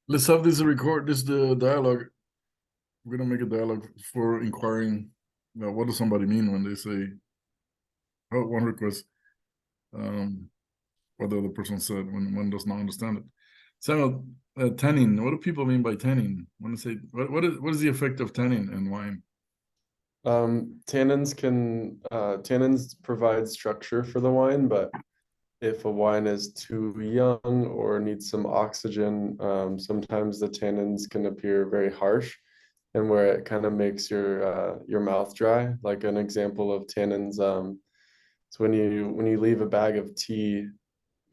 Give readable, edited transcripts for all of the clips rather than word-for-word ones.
Let's have this record. This the dialogue. We're gonna make a dialogue for inquiring. What does somebody mean when they say, "Oh, one request"? Um, what the other person said when one does not understand it. Samuel, tannin. What do people mean by tannin? When they say, what is the effect of tannin in wine? Tannins provide structure for the wine, but if a wine is too young or needs some oxygen, sometimes the tannins can appear very harsh and where it kind of makes your mouth dry. Like an example of tannins, it's when you leave a bag of tea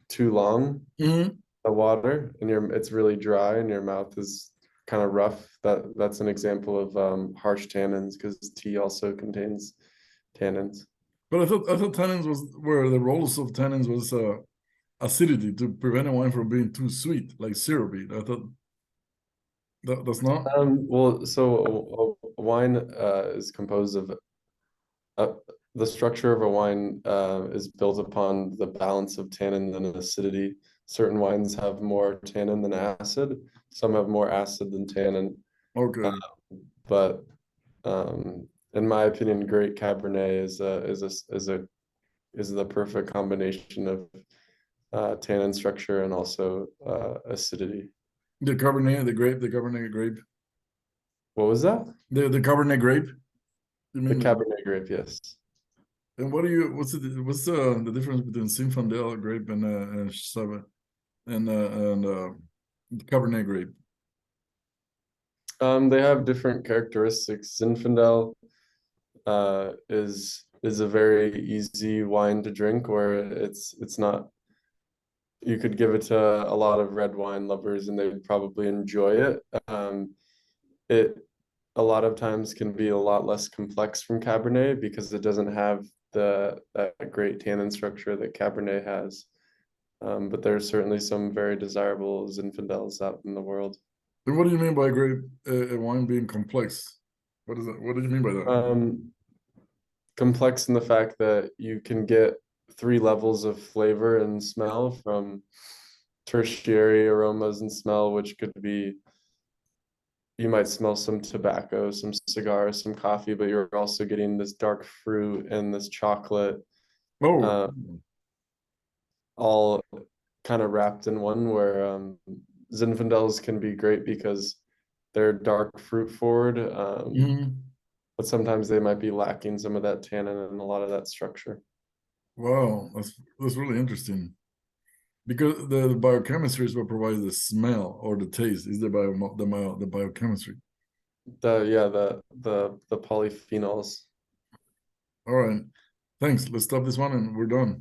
too long, Mhm. the water, and it's really dry and your mouth is kind of rough. That's an example of harsh tannins because tea also contains tannins. But I thought tannins was where the roles of tannins was acidity to prevent a wine from being too sweet, like syrupy. I thought that's not. A wine is composed of uh, the structure of a wine is built upon the balance of tannin and acidity. Certain wines have more tannin than acid. Some have more acid than tannin. Uh, Okay. but in my opinion, great Cabernet is the perfect combination of tannin structure and also acidity. The Cabernet grape, What was that? the Cabernet grape. You The mean Cabernet grape, yes. and what's the difference between Zinfandel grape and Chardonnay and Cabernet grape? They have different characteristics. Zinfandel is a very easy wine to drink, where it's not. You could give it to a lot of red wine lovers, and they'd probably enjoy it. It a lot of times can be a lot less complex from Cabernet because it doesn't have the that great tannin structure that Cabernet has. But there's certainly some very desirable Zinfandels out in the world. And what do you mean by grape wine being complex? What is that? What do you mean by that? Um, Complex in the fact that you can get three levels of flavor and smell from tertiary aromas and smell, which could be you might smell some tobacco, some cigars, some coffee, but you're also getting this dark fruit and this chocolate, Oh, uh, all kind of wrapped in one. Where Zinfandels can be great because they're dark fruit forward, mhm. but sometimes they might be lacking some of that tannin and a lot of that structure. Wow, that's really interesting. Because the biochemistry is what provides the smell or the taste, is the biochemistry. The polyphenols. All right, thanks. Let's stop this one and we're done.